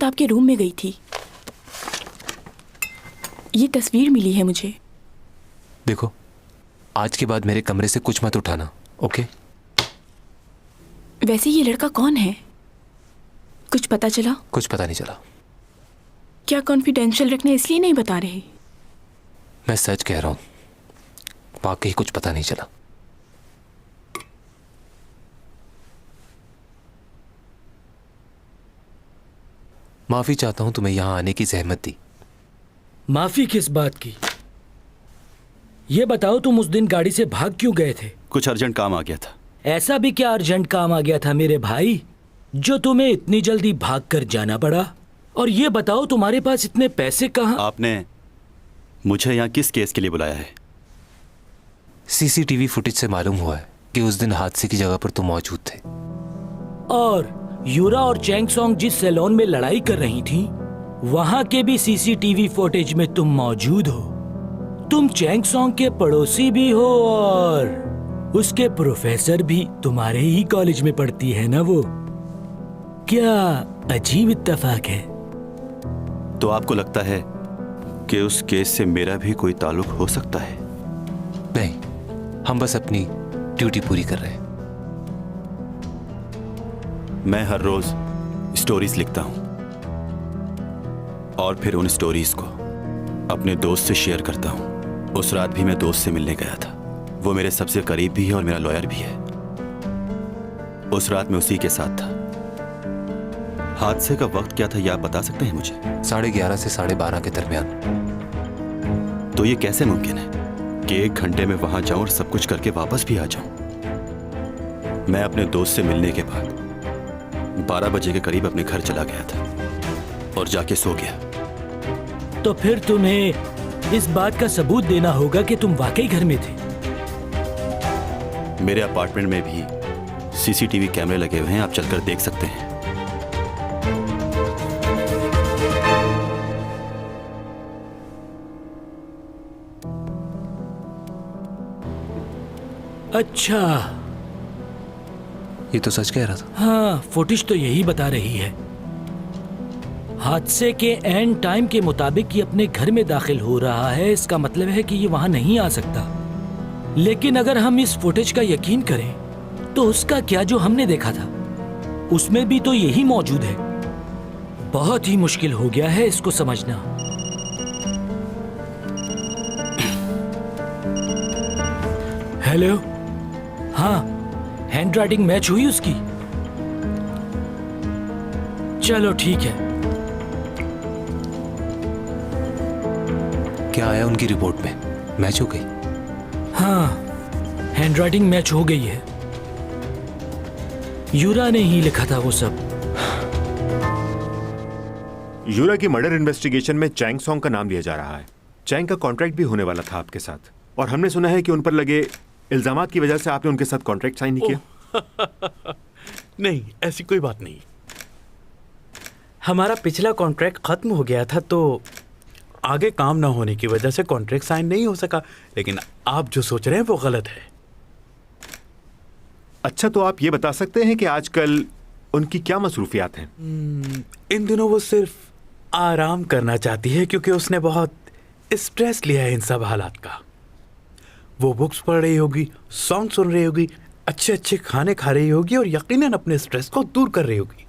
आपके रूम में गई थी। ये तस्वीर मिली है मुझे। देखो, आज के बाद मेरे कमरे से कुछ मत उठाना, ओके? वैसे ये लड़का कौन है? कुछ पता चला? कुछ पता नहीं चला। क्या कॉन्फिडेंशियल रखना इसलिए नहीं बता रहे? मैं सच कह रहा हूं, वाकई कुछ पता नहीं चला। माफी चाहता हूं तुम्हें यहां आने की जहमत दी। माफी किस बात की? ये बताओ, तुम उस दिन गाड़ी से भाग क्यों गए थे? कुछ अर्जेंट काम आ गया था। ऐसा भी क्या अर्जेंट काम आ गया था मेरे भाई, जो तुम्हें इतनी जल्दी भाग कर जाना पड़ा? और ये बताओ, तुम्हारे पास इतने पैसे कहाँ? आपने मुझे यहाँ किस केस के लिए बुलाया है? सीसीटीवी फुटेज से मालूम हुआ है कि उस दिन हादसे की जगह पर तुम मौजूद थे। और यूरा और चैंग सॉन्ग जिस सैलून में लड़ाई कर रही थी, वहां के भी सीसीटीवी फुटेज में तुम मौजूद हो। तुम चैंग सॉन्ग के पड़ोसी भी हो और उसके प्रोफेसर भी तुम्हारे ही कॉलेज में पढ़ती है ना वो। क्या अजीब इत्तेफाक है। तो आपको लगता है कि उस केस से मेरा भी कोई ताल्लुक हो सकता है? नहीं, हम बस अपनी ड्यूटी पूरी कर रहे हैं। मैं हर रोज स्टोरीज लिखता हूं और फिर उन स्टोरीज को अपने दोस्त से शेयर करता हूं। उस रात भी मैं दोस्त से मिलने गया था। वो मेरे सबसे करीब भी है और मेरा लॉयर भी है। उस रात मैं उसी के साथ था। हादसे का वक्त क्या था, ये आप बता सकते हैं मुझे? 11:30 से 12:30 के दरमियान। तो ये कैसे मुमकिन है कि 1 घंटे में वहां जाऊं और सब कुछ करके वापस भी आ जाऊं? मैं अपने दोस्त से मिलने के बाद 12 बजे के करीब अपने घर चला गया था और जाके सो गया। तो फिर तुम्हें इस बात का सबूत देना होगा कि तुम वाकई घर में थे। मेरे अपार्टमेंट में भी सीसीटीवी कैमरे लगे हुए हैं, आप चलकर देख सकते हैं। अच्छा, ये तो सच कह रहा था। हाँ, फुटेज तो यही बता रही है। हादसे के एंड टाइम के मुताबिक ये अपने घर में दाखिल हो रहा है। इसका मतलब है कि ये वहां नहीं आ सकता। लेकिन अगर हम इस फुटेज का यकीन करें तो उसका क्या, जो हमने देखा था उसमें भी तो यही मौजूद है। बहुत ही मुश्किल हो गया है इसको समझना। हेलो, हाँ, हैंड राइटिंग मैच हुई उसकी? चलो ठीक है। क्या आया उनकी रिपोर्ट में? मैच हो गई? हाँ, हैंड राइटिंग मैच हो गई है। यूरा ने ही लिखा था वो सब। यूरा की मर्डर इन्वेस्टिगेशन में चैंग सॉन्ग का नाम लिया जा रहा है। चैंग का कॉन्ट्रैक्ट भी होने वाला था आपके साथ, और हमने सुना है कि उन पर लगे इल्जामात की वजह से आपने उनके साथ कॉन्ट्रैक्ट साइन नहीं किया। नहीं, ऐसी कोई बात नहीं। हमारा पिछला कॉन्ट्रैक्ट खत्म हो गया था, तो आगे काम ना होने की वजह से कॉन्ट्रैक्ट साइन नहीं हो सका। लेकिन आप जो सोच रहे हैं वो गलत है। अच्छा, तो आप ये बता सकते हैं कि आजकल उनकी क्या मसरूफियात हैं? इन दिनों वो सिर्फ आराम करना चाहती है, क्योंकि उसने बहुत स्ट्रेस लिया है इन सब हालात का। वो बुक्स पढ़ रही होगी, सॉन्ग सुन रही होगी, अच्छे अच्छे खाने खा रही होगी और यकीनन अपने स्ट्रेस को दूर कर रही होगी।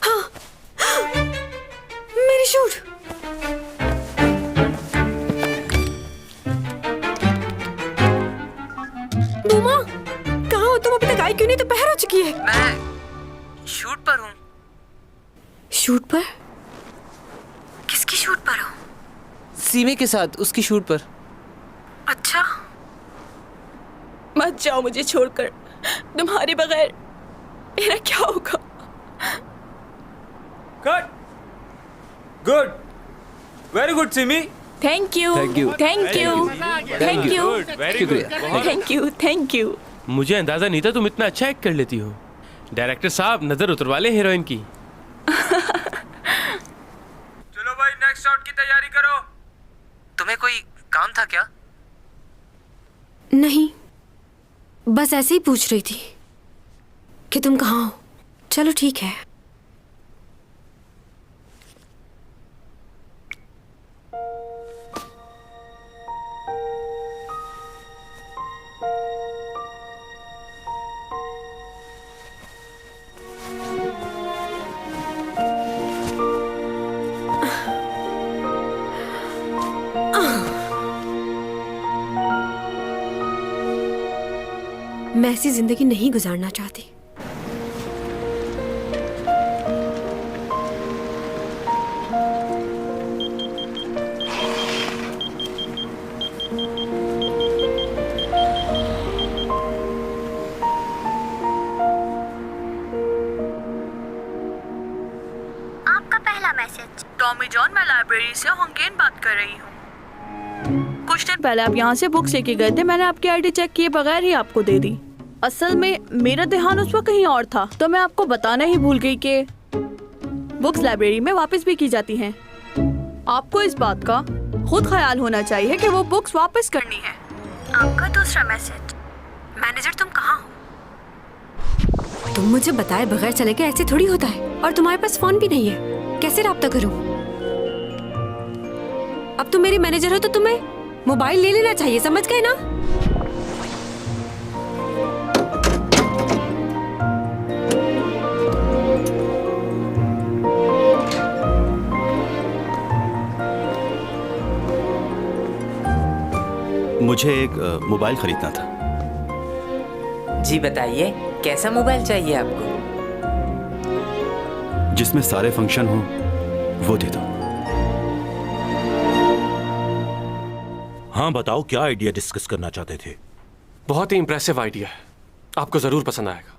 हाँ, मेरी शूट। बुमा, कहाँ हो तुम? अभी तक आई क्यों नहीं? दोपहर हो चुकी है। मैं शूट पर हूँ। शूट पर? किसकी शूट पर हो? सीमे के साथ, उसकी शूट पर। अच्छा, मत जाओ मुझे छोड़कर। तुम्हारे बगैर मेरा क्या होगा? Good, good, very good Simi. Thank you, thank you, thank you, thank you, thank you, thank you. मुझे अंदाजा नहीं था तुम इतना अच्छा एक्ट कर लेती हो। डायरेक्टर साहब, नजर उतरवा ले हीरोइन की। चलो भाई, नेक्स्ट शॉट की तैयारी करो। तुम्हें कोई काम था क्या? नहीं, बस ऐसे ही पूछ रही थी कि तुम कहाँ हो। चलो ठीक है। मैं ऐसी जिंदगी नहीं गुजारना चाहती। आपका पहला मैसेज। टॉमी जॉन, मैं लाइब्रेरी से होंगेन बात कर रही हूँ। कुछ दिन पहले आप यहाँ से बुक्स लेके गए थे, मैंने आपकी आईडी चेक किए बगैर ही आपको दे दी। असल में मेरा ध्यान उस वक्त कहीं और था, तो मैं आपको बताना ही भूल गई कि बुक्स लाइब्रेरी में वापस भी की जाती हैं। आपको इस बात का खुद ख्याल होना चाहिए कि वो बुक्स वापस करनी है। आपका दूसरा मैसेज। मैनेजर, तुम कहाँ हो? तुम मुझे बताए बगैर चले गए, ऐसे थोड़ी होता है। और तुम्हारे पास फोन भी नहीं है, कैसे राब्ता करूं? अब तुम मेरी मैनेजर हो तो तुम्हें मोबाइल ले लेना चाहिए, समझ गए ना? मुझे एक मोबाइल खरीदना था। जी बताइए, कैसा मोबाइल चाहिए आपको? जिसमें सारे फंक्शन हो वो दे दो। हाँ बताओ, क्या आइडिया डिस्कस करना चाहते थे? बहुत ही इंप्रेसिव आइडिया है, आपको जरूर पसंद आएगा।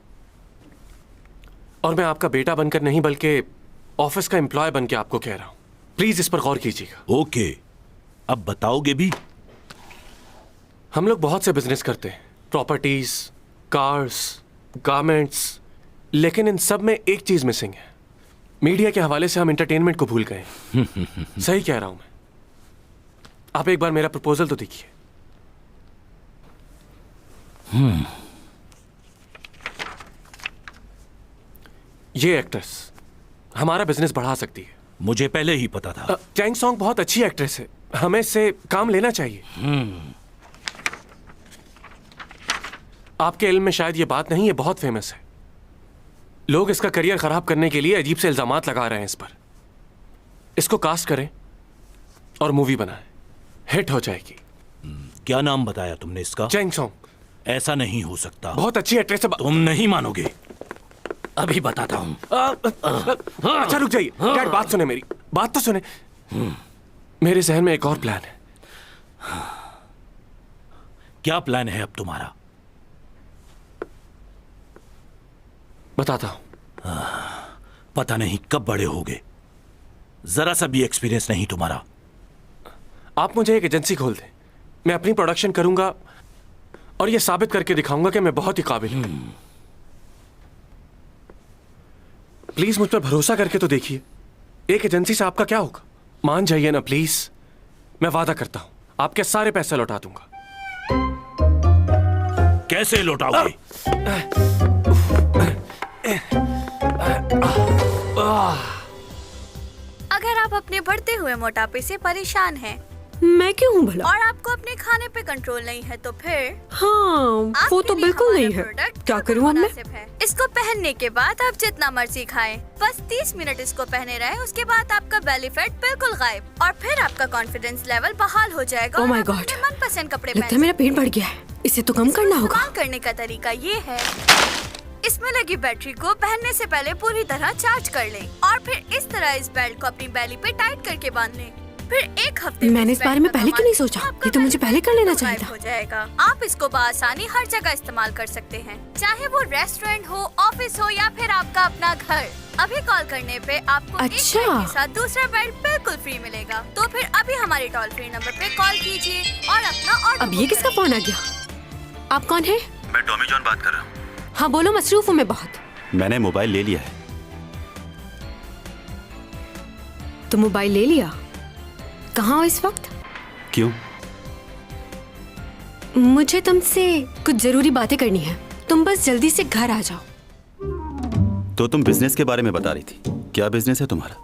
और मैं आपका बेटा बनकर नहीं बल्कि ऑफिस का एम्प्लॉय बन के आपको कह रहा हूं, प्लीज इस पर गौर कीजिएगा। ओके, अब बताओगे भी? हम लोग बहुत से बिजनेस करते हैं, प्रॉपर्टीज, कार्स, गारमेंट्स, लेकिन इन सब में एक चीज मिसिंग है। मीडिया के हवाले से हम एंटरटेनमेंट को भूल गए। सही कह रहा हूं मैं। आप एक बार मेरा प्रपोजल तो देखिए। ये एक्ट्रेस हमारा बिजनेस बढ़ा सकती है। मुझे पहले ही पता था। चैंग सॉन्ग बहुत अच्छी एक्ट्रेस है, हमें इससे काम लेना चाहिए। आपके इल्म में शायद ये बात नहीं है, बहुत फेमस है। लोग इसका करियर खराब करने के लिए अजीब से इल्जामात लगा रहे हैं इस पर। इसको कास्ट करें और मूवी बनाएं, हिट हो जाएगी। क्या नाम बताया तुमने इसका? Chang Song. ऐसा नहीं हो सकता। बहुत अच्छी एक्ट्रेस है। तुम नहीं मानोगे, अभी बताता हूँ। अच्छा रुक जाइए डैड, बात सुने, मेरी बात तो सुने। मेरे जहन में एक और प्लान है। क्या प्लान है अब तुम्हारा? बताता हूं। पता नहीं कब बड़े होगे, जरा सा भी एक्सपीरियंस नहीं तुम्हारा। आप मुझे एक एजेंसी खोल दें, मैं अपनी प्रोडक्शन करूंगा और यह साबित करके दिखाऊंगा कि मैं बहुत ही काबिल हूं। प्लीज मुझ पर भरोसा करके तो देखिए। एक एजेंसी से आपका क्या होगा? मान जाइए ना प्लीज। मैं वादा करता हूं आपके सारे पैसे लौटा दूंगा। कैसे लौटाओगे? अगर आप अपने बढ़ते हुए मोटापे से परेशान हैं मैं क्यों हूँ भला? और आपको अपने खाने पे कंट्रोल नहीं है तो फिर हाँ, वो तो बिल्कुल नहीं है। क्या करूँ अब मैं? इसको पहनने के बाद आप जितना मर्जी खाएं, बस 30 मिनट इसको पहने रहें, उसके बाद आपका बेली फैट बिल्कुल गायब और फिर आपका कॉन्फिडेंस लेवल बहाल हो जाएगा। Oh my और आप God! अपने मनपसंद कपड़े लगता है मेरा पेट बढ़ गया है, इसे तो कम करना होगा। इस्तेमाल करने का तरीका ये है, इसमें लगी बैटरी को पहनने से पहले पूरी तरह चार्ज कर लें और फिर इस तरह इस बेल्ट को अपनी बेली पे टाइट करके बांध लें। फिर एक हफ्ते मैंने इस बारे में पहले क्यों नहीं सोचा? ये तो मुझे पहले कर लेना चाहिए था। हो जाएगा। आप इसको बआसानी हर जगह इस्तेमाल कर सकते हैं, चाहे वो रेस्टोरेंट हो, ऑफिस हो या फिर आपका अपना घर। अभी कॉल करने पे आपको एक बेल्ट के साथ दूसरा बेल्ट बिल्कुल फ्री मिलेगा। तो फिर अभी हमारे टोल फ्री नंबर पे कॉल कीजिए और अपना ऑर्डर। अब ये किसका फोन आ गया? आप कौन है? मैं टॉमी जॉन बात कर रहा हूँ। हाँ बोलो, मसरूफ हूँ मैं बहुत। मैंने मोबाइल ले लिया है। तो मोबाइल ले लिया? कहाँ हो इस वक्त? क्यों? मुझे तुमसे कुछ जरूरी बातें करनी है, तुम बस जल्दी से घर आ जाओ। तो तुम बिजनेस के बारे में बता रही थी, क्या बिजनेस है तुम्हारा?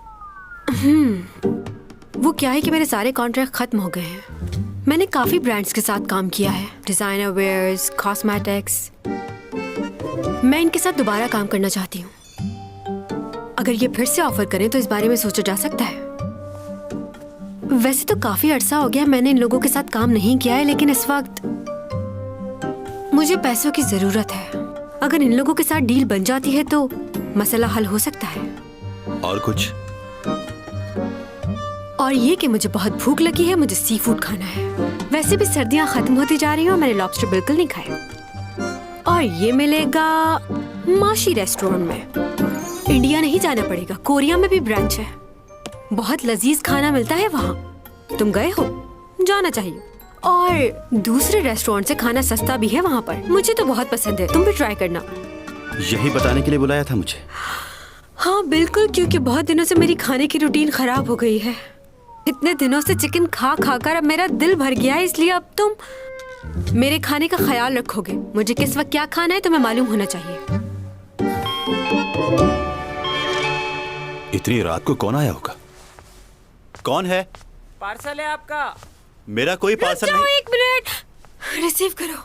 वो क्या है कि मेरे सारे कॉन्ट्रैक्ट खत्म हो गए हैं। मैंने काफी ब्रांड्स के साथ काम किया है, डिजाइनर वेयर्स, कॉस्मेटिक्स। मैं इनके साथ दोबारा काम करना चाहती हूँ। अगर ये फिर से ऑफर करें तो इस बारे में सोचा जा सकता है। वैसे तो काफी अरसा हो गया मैंने इन लोगों के साथ काम नहीं किया है, लेकिन इस वक्त मुझे पैसों की जरूरत है। अगर इन लोगों के साथ डील बन जाती है तो मसला हल हो सकता है। और कुछ? और ये कि मुझे बहुत भूख लगी है, मुझे सी फूड खाना है। वैसे भी सर्दियां खत्म होती जा रही हैं और मैंने लॉबस्टर बिल्कुल नहीं खाया। और ये मिलेगा माशी रेस्टोरेंट में। इंडिया नहीं जाना पड़ेगा, कोरिया में भी ब्रांच है। बहुत लजीज खाना मिलता है वहाँ। तुम गए हो? जाना चाहिए। और दूसरे रेस्टोरेंट से खाना सस्ता भी है वहाँ पर। मुझे तो बहुत पसंद है, तुम भी ट्राई करना। यही बताने के लिए बुलाया था मुझे? हाँ बिल्कुल, क्योंकि बहुत दिनों से मेरी खाने की रूटीन खराब हो गई है। इतने दिनों से चिकन खा खा कर अब मेरा दिल भर गया है, इसलिए अब तुम मेरे खाने का ख्याल रखोगे। मुझे किस वक्त क्या खाना है तुम्हें मालूम होना चाहिए। इतनी रात को कौन आया होगा? कौन है? पार्सल है आपका। मेरा कोई पार्सल नहीं। एक मिनट, रिसीव करो।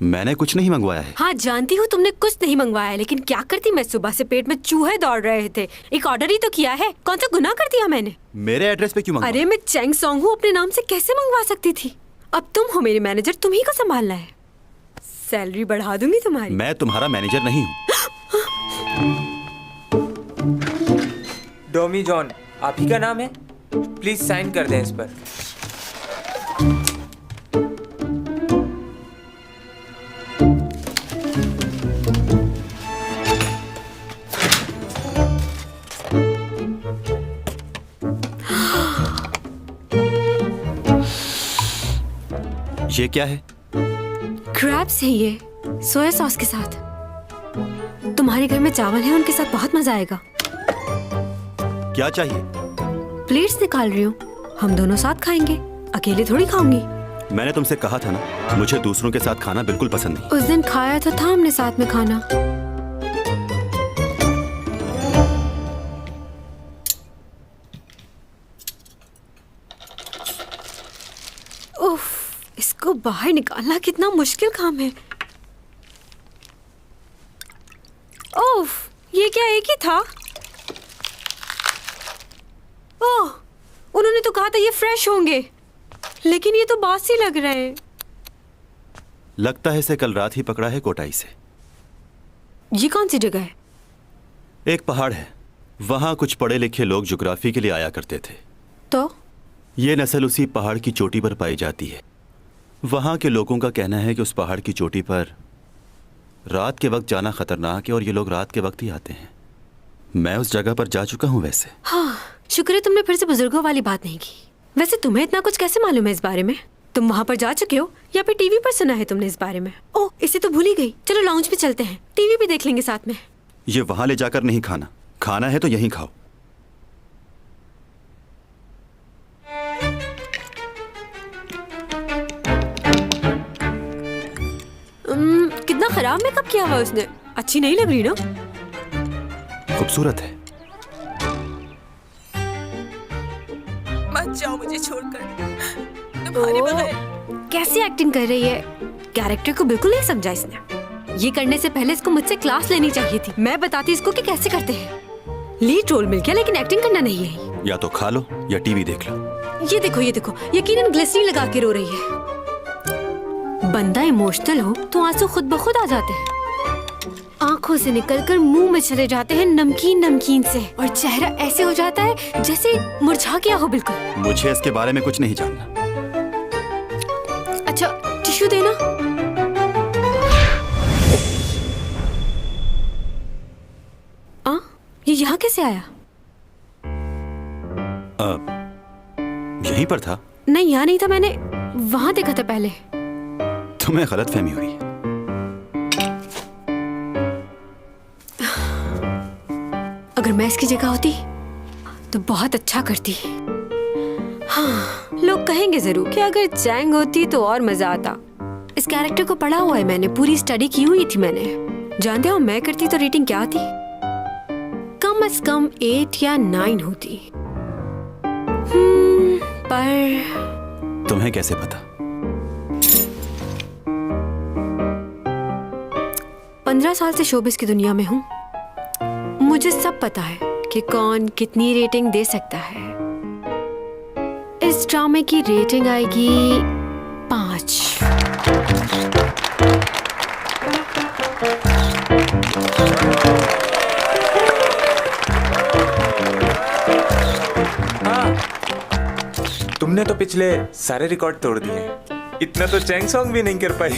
मैंने कुछ नहीं मंगवाया है। हाँ जानती हूँ तुमने कुछ नहीं मंगवाया है, लेकिन क्या करती मैं, सुबह से पेट में चूहे दौड़ रहे थे। एक ऑर्डर ही तो किया है, कौन सा गुनाह कर दिया मैंने? मेरे एड्रेस पे क्यों मंगवाया? अरे मैं चैंग सॉन्ग हूँ, अपने नाम से कैसे मंगवा सकती थी? अब तुम हो मेरे मैनेजर, तुम ही को संभालना है। सैलरी बढ़ा दूंगी तुम्हारी। मैं तुम्हारा मैनेजर नहीं हूँ। डोमी जॉन आप ही का नाम है? प्लीज साइन कर दें इस पर। ये क्या है? क्रैब्स है ये, सोया सॉस के साथ। तुम्हारे घर में चावल है, उनके साथ बहुत मजा आएगा। क्या चाहिए? प्लेट्स निकाल रही हूँ, हम दोनों साथ खाएंगे, अकेले थोड़ी खाऊंगी। मैंने तुमसे कहा था ना, मुझे दूसरों के साथ खाना बिल्कुल पसंद नहीं। उस दिन खाया तो था हमने साथ में खाना। उफ, इसको बाहर निकालना कितना मुश्किल काम है। ओह, ये क्या एक ही था? ओह, उन्होंने तो कहा था ये फ्रेश होंगे, लेकिन ये तो बासी लग रहे हैं। लगता है इसे कल रात ही पकड़ा है कोटाई से। ये कौन सी जगह है? एक पहाड़ है, वहां कुछ पढ़े लिखे लोग ज्योग्राफी के लिए आया करते थे। तो ये नस्ल उसी पहाड़ की चोटी पर पाई जाती है। वहां के लोगों का कहना है कि उस पहाड़ की चोटी पर रात के वक्त जाना खतरनाक है और ये लोग रात के वक्त ही आते हैं। मैं उस जगह पर जा चुका हूँ वैसे। हाँ, शुक्र है तुमने फिर से बुजुर्गों वाली बात नहीं की। वैसे तुम्हें इतना कुछ कैसे मालूम है इस बारे में? तुम वहाँ पर जा चुके हो या फिर टीवी पर सुना है तुमने इस बारे में? ओह, इसे तो भूल ही गई। चलो लाउंज पे चलते हैं, टीवी भी देख लेंगे साथ में। ये वहां ले जाकर नहीं खाना, खाना है तो यहीं खाओ। कितना खराब मेकअप किया हुआ उसने, अच्छी नहीं लग रही ना? खूबसूरत है। मत जाओ मुझे छोड़कर, तुम्हारे बगैर। कैसी एक्टिंग कर रही है, कैरेक्टर को बिल्कुल नहीं समझा इसने। ये करने से पहले इसको मुझसे क्लास लेनी चाहिए थी। मैं बताती इसको कि कैसे करते हैं। लीड रोल मिल गया लेकिन एक्टिंग करना नहीं है। या तो खा लो या टीवी देख लो। ये देखो, यकीनन ग्लिसरीन लगा के रो रही है। बंदा इमोशनल हो तो आंसू खुद ब खुद आ जाते हैं, आंखों से निकलकर मुंह में चले जाते हैं नमकीन नमकीन से, और चेहरा ऐसे हो जाता है जैसे मुरझा गया हो बिल्कुल। मुझे इसके बारे में कुछ नहीं जानना। अच्छा, टिश्यू देना। ये यहाँ कैसे आया? यहीं पर था। नहीं, यहाँ नहीं था, मैंने वहां देखा था पहले। तुम्हें गलतफहमी हो रही है। अगर मैं इसकी जगह होती तो बहुत अच्छा करती। हाँ, लोग कहेंगे जरूर कि अगर चैंग होती तो और मजा आता। इस कैरेक्टर को पढ़ा हुआ है मैंने, पूरी स्टडी की हुई थी मैंने। जानते हो मैं करती तो रेटिंग क्या आती? कम से कम 8 या 9 होती। पर तुम्हें कैसे पता? 15 साल से शोबिस की दुनिया में हूँ, मुझे सब पता है कि कौन कितनी रेटिंग दे सकता है। इस ड्रामे की रेटिंग आएगी 5। तुमने तो पिछले सारे रिकॉर्ड तोड़ दिए, इतना तो चैंग सॉन्ग भी नहीं कर पाई।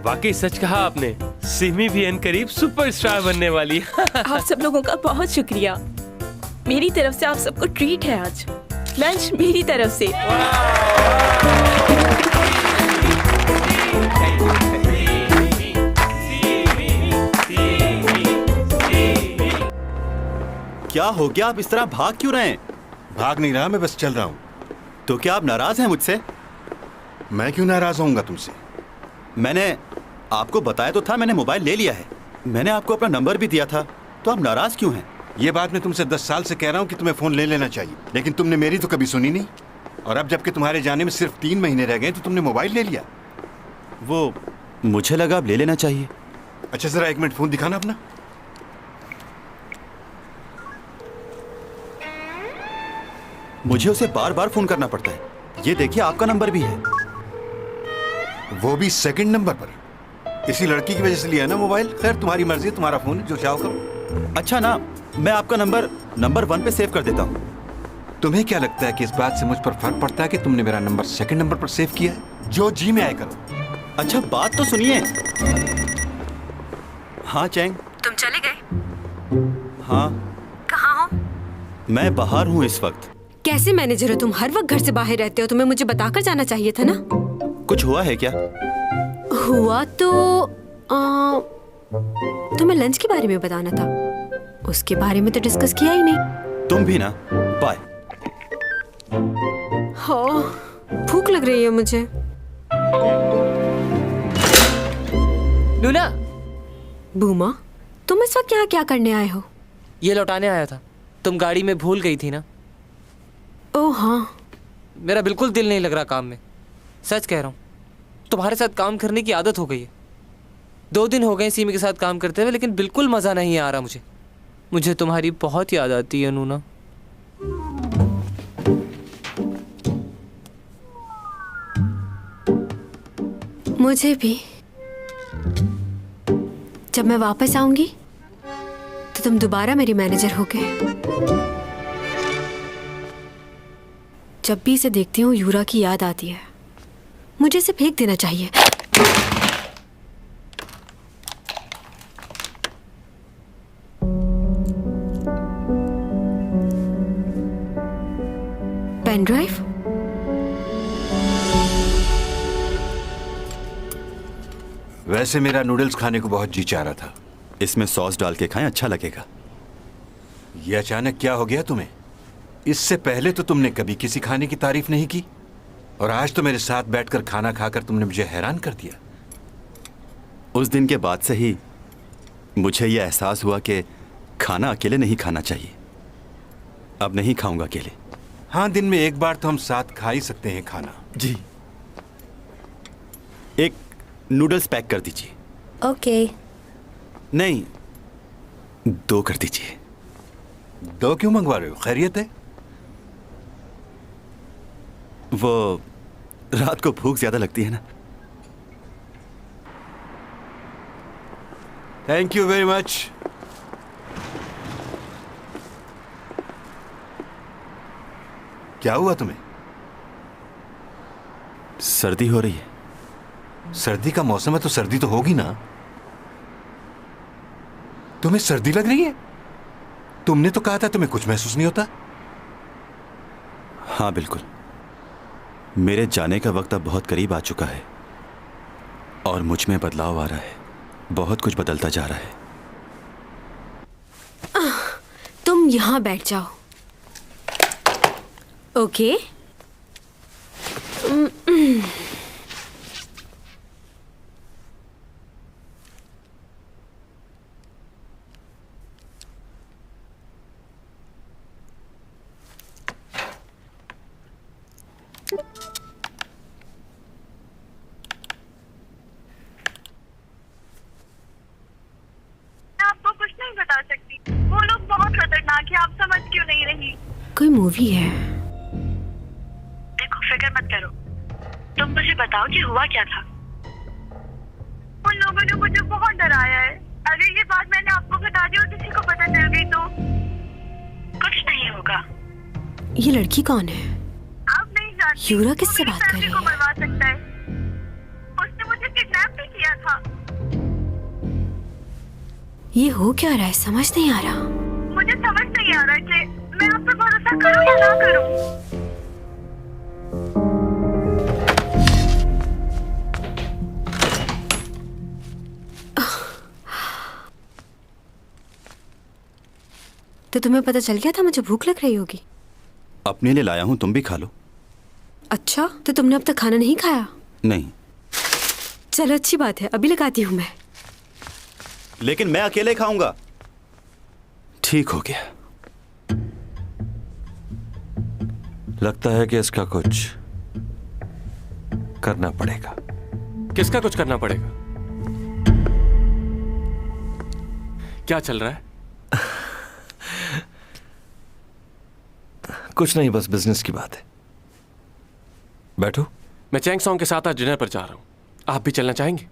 वाकई सच कहा आपने, सिमी भी अनकरीब सुपरस्टार बनने वाली है। आप सब लोगों का बहुत शुक्रिया। मेरी तरफ से आप सबको ट्रीट है आज। लंच मेरी तरफ से। क्या हो गया, आप इस तरह भाग क्यों रहे हैं? भाग नहीं रहा, मैं बस चल रहा हूँ। तो क्या आप नाराज हैं मुझसे? मैं क्यों नाराज होऊंगा तुमसे? मैंने आपको बताया तो था, मैंने मोबाइल ले लिया है। मैंने आपको अपना नंबर भी दिया था, तो आप नाराज क्यों हैं? ये बात मैं तुमसे 10 साल से कह रहा हूँ कि तुम्हें फोन ले लेना चाहिए, लेकिन तुमने मेरी तो कभी सुनी नहीं। और अब जबकि तुम्हारे जाने में सिर्फ 3 महीने रह गए तो तुमने मोबाइल ले लिया। वो मुझे लगा अब ले लेना चाहिए। अच्छा जरा 1 मिनट फोन दिखाना अपना। मुझे उसे बार बार फोन करना पड़ता है। ये देखिए आपका नंबर भी है। वो भी सेकंड नंबर पर। इसी लड़की की वजह से लिया ना मोबाइल। खैर तुम्हारी मर्जी, तुम्हारा फोन है, जो चाहो करो। अच्छा ना, मैं आपका नंबर 1 पे सेव कर देता हूँ। तुम्हें क्या लगता है कि इस बात से मुझ पर फर्क पड़ता है कि तुमने मेरा नंबर सेकंड नंबर पर सेव किया है? जो जी में आए करो। अच्छा बात तो सुनिए। हाँ चैंग, तुम चले गए? हाँ। कहाँ हो? मैं बाहर हूँ इस वक्त। कैसे मैनेजर हो तुम? हर वक्त घर से बाहर रहते हो, तुम्हें मुझे बताकर जाना चाहिए था ना। कुछ हुआ है क्या? हुआ तो तुम्हें लंच के बारे में बताना था, उसके बारे में तो डिस्कस किया ही नहीं। तुम भी ना। बाय। हाँ, भूख लग रही है मुझे। नूना। बूमा, तुम इस वक्त यहाँ क्या करने आए हो? ये लौटाने आया था। तुम गाड़ी में भूल गई थी ना। ओह हाँ। मेरा बिल्कुल दिल नहीं लग रहा काम में, सच कह रहा हूँ। तुम्हारे साथ काम करने की आदत हो गई है। 2 दिन हो गए सीमी के साथ काम करते हुए, लेकिन बिल्कुल मज़ा नहीं आ रहा मुझे तुम्हारी बहुत याद आती है नूना। मुझे भी। जब मैं वापस आऊंगी तो तुम दोबारा मेरी मैनेजर होगे। जब भी इसे देखती हूँ यूरा की याद आती है। मुझे इसे फेंक देना चाहिए। Pen drive? वैसे मेरा नूडल्स खाने को बहुत जी चाह रहा था। इसमें सॉस डाल के खाएं, अच्छा लगेगा। ये अचानक क्या हो गया तुम्हें? इससे पहले तो तुमने कभी किसी खाने की तारीफ नहीं की, और आज तो मेरे साथ बैठकर खाना खाकर तुमने मुझे हैरान कर दिया। उस दिन के बाद से ही मुझे यह एहसास हुआ कि खाना अकेले नहीं खाना चाहिए। अब नहीं खाऊंगा अकेले। हाँ, दिन में एक बार तो हम साथ खा ही सकते हैं खाना। जी। एक नूडल्स पैक कर दीजिए। ओके। नहीं, 2 कर दीजिए। 2 क्यों मंगवा रहे हो? खैरियत है? वो रात को भूख ज्यादा लगती है ना। Thank you very much. क्या हुआ तुम्हें? सर्दी हो रही है। सर्दी का मौसम है तो सर्दी तो होगी ना। तुम्हें सर्दी लग रही है? तुमने तो कहा था तुम्हें कुछ महसूस नहीं होता। हाँ बिल्कुल। मेरे जाने का वक्त अब बहुत करीब आ चुका है और मुझ में बदलाव आ रहा है। बहुत कुछ बदलता जा रहा है। तुम यहाँ बैठ जाओ। ओके। आपको कुछ नहीं बता सकती। वो लोग बहुत खतरनाक है, आप समझ क्यों नहीं रही? कोई मूवी है? देखो फिक्र मत करो, तुम मुझे बताओ कि हुआ क्या था। उन लोगों ने मुझे बहुत डराया है। अगर ये बात मैंने आपको बता दी और किसी को पता चल गई तो कुछ नहीं होगा। ये लड़की कौन है? आप नहीं चाहती। यूरा किससे बात कर रही को है? मरवा सकता है। उसने मुझे किडनैप भी किया था। ये हो क्या रहा है, समझ नहीं आ रहा। मुझे समझ नहीं आ रहा कि मैं आप पर भरोसा करूं या ना करूं। तो तुम्हें पता चल गया था मुझे भूख लग रही होगी? अपने लिए लाया हूं, तुम भी खा लो। अच्छा, तो तुमने अब तक खाना नहीं खाया? नहीं। चलो अच्छी बात है, अभी लगाती हूँ मैं। लेकिन मैं अकेले खाऊंगा। ठीक हो गया। लगता है कि इसका कुछ करना पड़ेगा। किसका कुछ करना पड़ेगा? क्या चल रहा है? कुछ नहीं, बस बिजनेस की बात है। बैठो। मैं चैंग सॉन्ग के साथ आज डिनर पर जा रहा हूं। आप भी चलना चाहेंगे?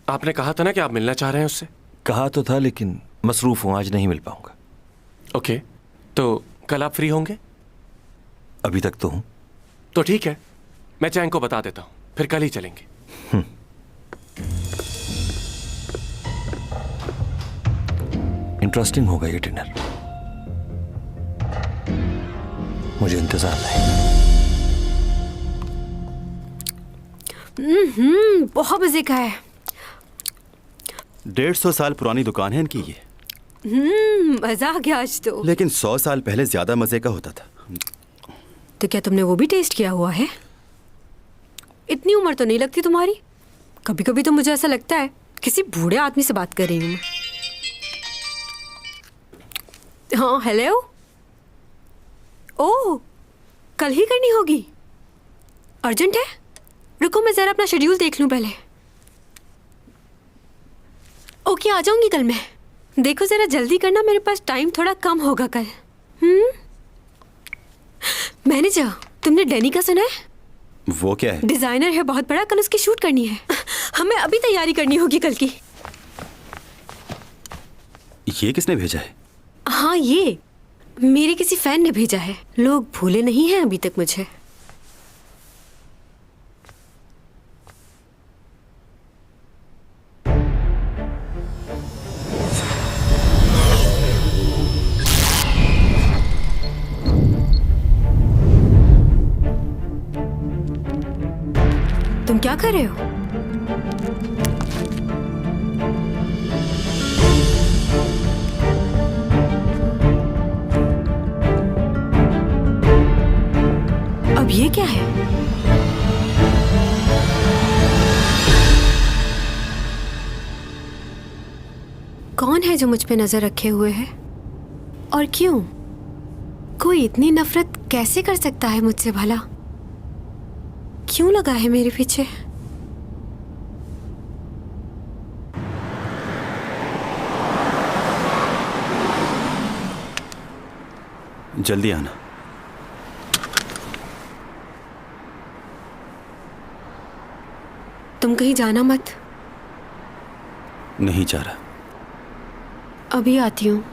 आपने कहा था ना कि आप मिलना चाह रहे हैं उससे। कहा तो था, लेकिन मसरूफ हूं, आज नहीं मिल पाऊंगा। ओके, तो कल आप फ्री होंगे? अभी तक तो हूं। तो ठीक है, मैं चैंग को बता देता हूं, फिर कल ही चलेंगे। इंटरेस्टिंग होगा ये डिनर, मुझे इंतजार है। बहुत मजे का है। 150 साल पुरानी दुकान है इनकी ये। मजा आ गया आज तो। लेकिन 100 साल पहले ज्यादा मजे का होता था। तो क्या तुमने वो भी टेस्ट किया हुआ है? इतनी उम्र तो नहीं लगती तुम्हारी। कभी कभी तो मुझे ऐसा लगता है किसी बूढ़े आदमी से बात कर रही हूँ मैं। हाँ, हेलो। ओह, कल ही करनी होगी? अर्जेंट है? रुको मैं जरा अपना शेड्यूल देख लूं पहले। ओके, आ जाऊंगी कल मैं। देखो जरा जल्दी करना, मेरे पास टाइम थोड़ा कम होगा कल। मैनेजर, तुमने डैनी का सुना है? वो क्या है? डिजाइनर है बहुत बड़ा, कल उसकी शूट करनी है। हमें अभी तैयारी करनी होगी कल की। ये किसने भेजा है? हाँ, ये मेरे किसी फैन ने भेजा है। लोग भूले नहीं हैं अभी तक मुझे। तुम क्या कर रहे हो? अब ये क्या है? कौन है जो मुझ पे नजर रखे हुए है? और क्यों? कोई इतनी नफरत कैसे कर सकता है मुझसे भला? क्यों लगा है मेरे पीछे? जल्दी आना। तुम कहीं जाना मत। नहीं जा रहा। अभी आती हूँ।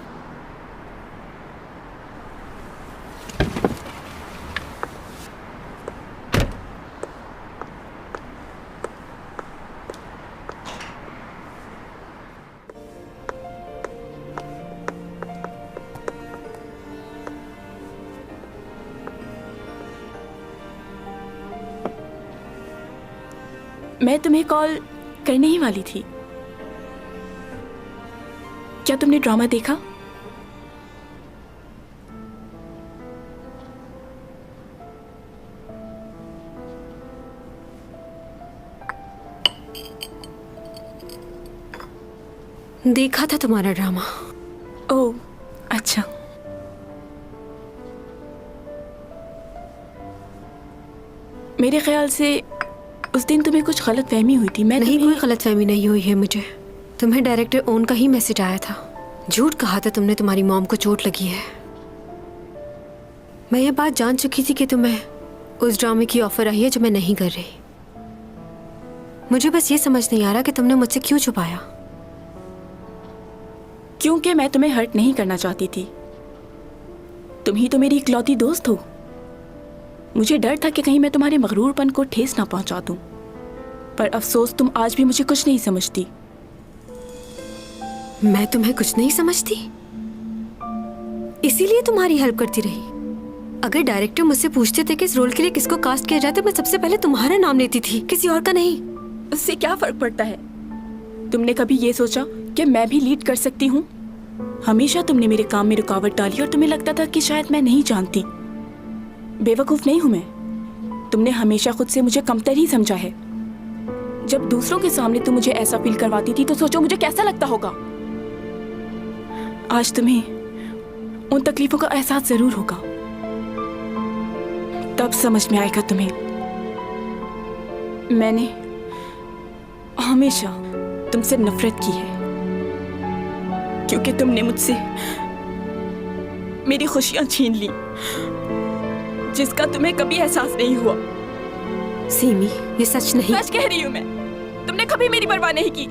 मैं तुम्हें कॉल करने ही वाली थी। क्या तुमने ड्रामा देखा? देखा था तुम्हारा ड्रामा। ओह, अच्छा। मेरे ख्याल से उस दिन तुम्हें कुछ गलतफहमी हुई थी। मैं नहीं, कोई गलतफहमी नहीं हुई है मुझे। तुम्हें डायरेक्टर ओन का ही मैसेज आया था। झूठ कहा था तुमने तुम्हारी मॉम को चोट लगी है। मैं ये बात जान चुकी थी कि तुम्हें उस ड्रामे की ऑफर आई है जो मैं नहीं कर रही। मुझे बस ये समझ नहीं आ रहा कि तुमने मुझसे क्यों छुपाया। क्योंकि मैं तुम्हें हर्ट नहीं करना चाहती थी। तुम ही तो मेरी इकलौती दोस्त हो। मुझे डर था कि कहीं मैं तुम्हारे मगरूरपन को ठेस ना पहुंचा दूं, पर अफसोस तुम आज भी मुझे कुछ नहीं समझती। मैं तुम्हें कुछ नहीं समझती, इसीलिए तुम्हारी हेल्प करती रही। अगर डायरेक्टर मुझसे पूछते थे कि इस रोल के लिए किसको कास्ट किया जाए तो मैं सबसे पहले तुम्हारा नाम लेती थी, किसी और का नहीं। उससे क्या फर्क पड़ता है? तुमने कभी ये सोचा कि मैं भी लीड कर सकती हूँ? हमेशा तुमने मेरे काम में रुकावट डाली और तुम्हें लगता था कि शायद मैं नहीं जानती। बेवकूफ नहीं हूं मैं। तुमने हमेशा खुद से मुझे कमतर ही समझा है। जब दूसरों के सामने तुम मुझे ऐसा फील करवाती थी तो सोचो मुझे कैसा लगता होगा। आज तुम्हें उन तकलीफों का एहसास जरूर होगा, तब समझ में आएगा तुम्हें। मैंने हमेशा तुमसे नफरत की है क्योंकि तुमने मुझसे मेरी खुशियां छीन ली, जिसका तुम्हें कभी एहसास नहीं हुआ। सीमी, ये सच नहीं। सच कह रही हूं मैं। तुमने कभी मेरी परवाह नहीं की,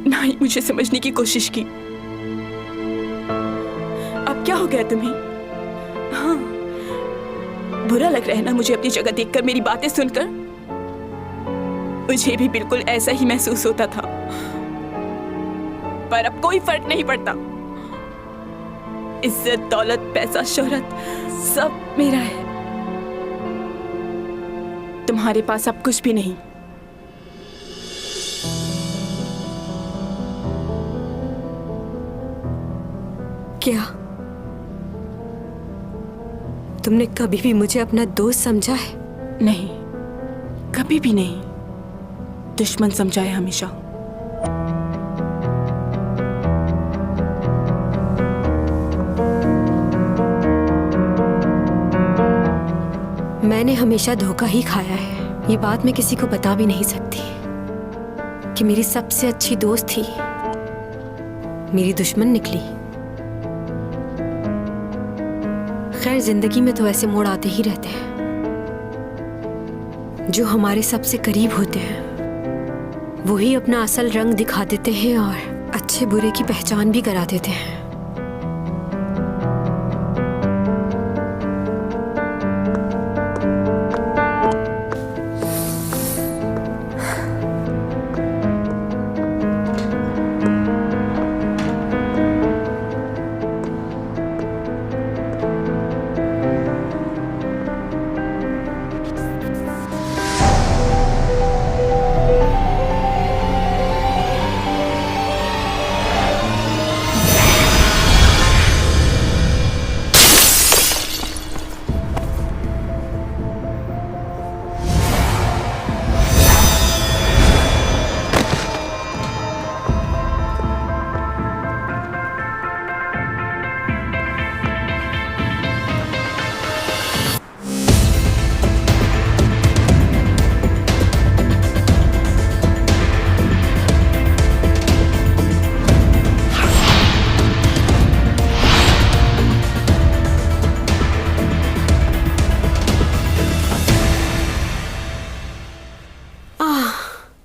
ना ही मुझे समझने की कोशिश की। अब क्या हो गया तुम्हें? हाँ, बुरा लग रहा है ना मुझे अपनी जगह देखकर, मेरी बातें सुनकर? मुझे भी बिल्कुल ऐसा ही महसूस होता था, पर अब कोई फर्क नहीं पड़ता। इज्जत, दौलत, पैसा, शोहरत सब मेरा है। तुम्हारे पास अब कुछ भी नहीं। क्या तुमने कभी भी मुझे अपना दोस्त समझा है? नहीं, कभी भी नहीं। दुश्मन समझा है हमेशा। मैंने हमेशा धोखा ही खाया है। ये बात मैं किसी को बता भी नहीं सकती कि मेरी सबसे अच्छी दोस्त थी, मेरी दुश्मन निकली। खैर, जिंदगी में तो ऐसे मोड़ आते ही रहते हैं। जो हमारे सबसे करीब होते हैं वही अपना असल रंग दिखा देते हैं और अच्छे बुरे की पहचान भी करा देते हैं।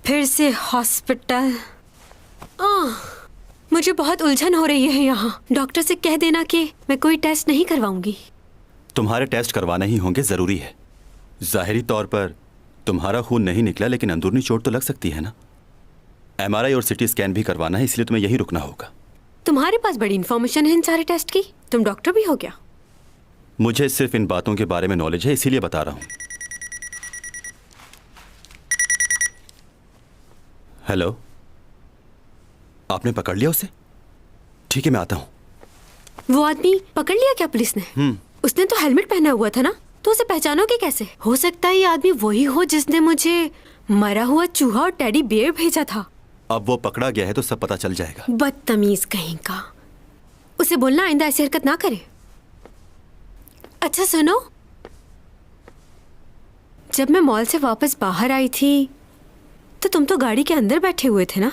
फिर से हॉस्पिटल। मुझे बहुत उलझन हो रही है यहाँ। डॉक्टर से कह देना कि मैं कोई टेस्ट नहीं करवाऊंगी। तुम्हारे टेस्ट करवाने ही होंगे, जरूरी है। जाहिरी तौर पर तुम्हारा खून नहीं निकला, लेकिन अंदरूनी चोट तो लग सकती है ना। MRI और CT स्कैन भी करवाना है, इसलिए तुम्हें यही रुकना होगा। तुम्हारे पास बड़ी इन्फॉर्मेशन है इन सारे टेस्ट की। तुम डॉक्टर भी हो क्या? मुझे सिर्फ इन बातों के बारे में नॉलेज है, इसीलिए बता रहा हूँ। हेलो, आपने पकड़ लिया उसे? ठीक है, मैं आता हूँ। वो आदमी पकड़ लिया क्या पुलिस ने? उसने तो हेलमेट पहना हुआ था ना, तो उसे पहचानोगे कैसे? हो सकता है ये आदमी वही हो जिसने मुझे मरा हुआ चूहा और टेडी बेयर भेजा था। अब वो पकड़ा गया है तो सब पता चल जाएगा। बदतमीज कहीं का। उसे बोलना आइंदा ऐसी हरकत ना करे। अच्छा सुनो, जब मैं मॉल से वापस बाहर आई थी तो तुम तो गाड़ी के अंदर बैठे हुए थे ना,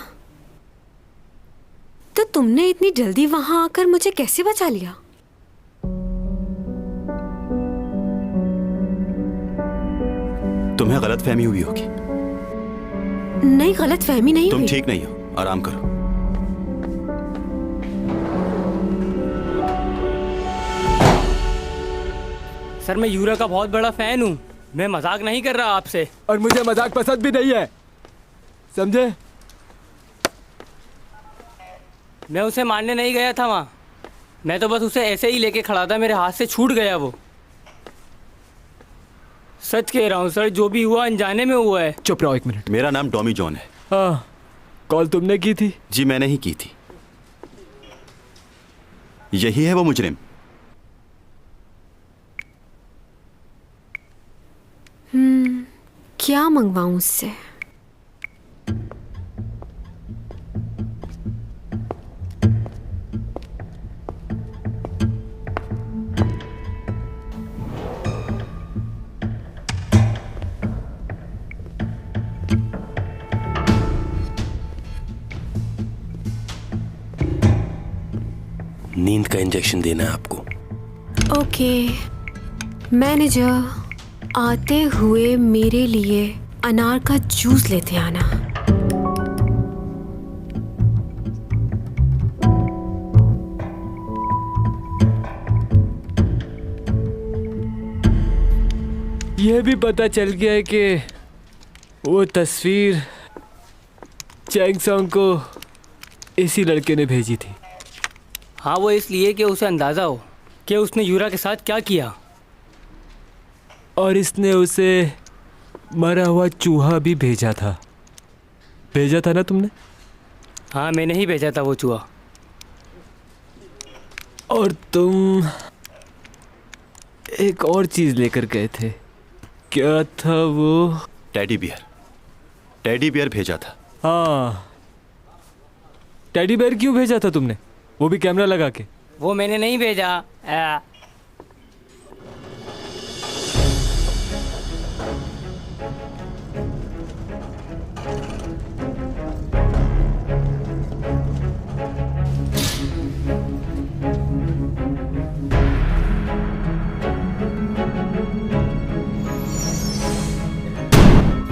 तो तुमने इतनी जल्दी वहां आकर मुझे कैसे बचा लिया? तुम्हें गलतफहमी हुई होगी। नहीं, गलतफहमी नहीं तुम हुई। ठीक नहीं हो, आराम करो। सर मैं यूरा का बहुत बड़ा फैन हूँ, मैं मजाक नहीं कर रहा आपसे। और मुझे मजाक पसंद भी नहीं है, समझे? मैं उसे मारने नहीं गया था वहाँ, मैं तो बस उसे ऐसे ही लेके खड़ा था, मेरे हाथ से छूट गया वो। सच कह रहा हूँ सर, जो भी हुआ अनजाने में हुआ है। चुप रहो 1 मिनट। मेरा नाम टॉमी जॉन है। हाँ, कॉल तुमने की थी? जी मैंने ही की थी। यही है वो मुजरिम। क्या मंगवाऊं उससे? नींद का इंजेक्शन देना है आपको। ओके मैनेजर, आते हुए मेरे लिए अनार का जूस लेते आना। यह भी पता चल गया है कि वो तस्वीर चैंग सॉन्ग को इसी लड़के ने भेजी थी। हाँ, वो इसलिए कि उसे अंदाज़ा हो कि उसने यूरा के साथ क्या किया। और इसने उसे मरा हुआ चूहा भी भेजा था ना तुमने? हाँ, मैंने ही भेजा था वो चूहा। और तुम एक और चीज लेकर गए थे, क्या था वो? टेडी बियर भेजा था। हाँ, टेडी बेयर क्यों भेजा था तुमने, वो भी कैमरा लगा के? वो मैंने नहीं भेजा।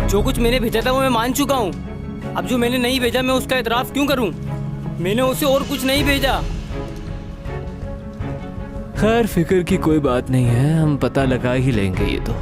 जो कुछ मैंने भेजा था वो मैं मान चुका हूँ। अब जो मैंने नहीं भेजा मैं उसका एतराफ़ क्यों करूँ? मैंने उसे और कुछ नहीं भेजा। खैर फिक्र की कोई बात नहीं है, हम पता लगा ही लेंगे ये तो।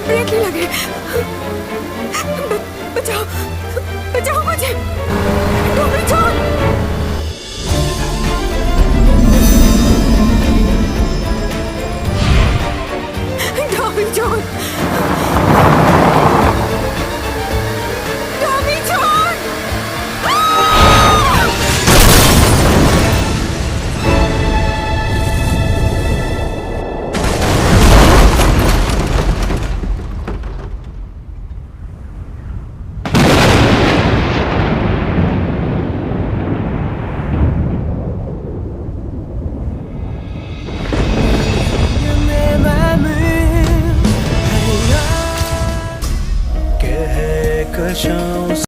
ब्रेक नहीं लगे। बचाओ बचाओ मुझे। Tommy John, Tommy John, Tommy John.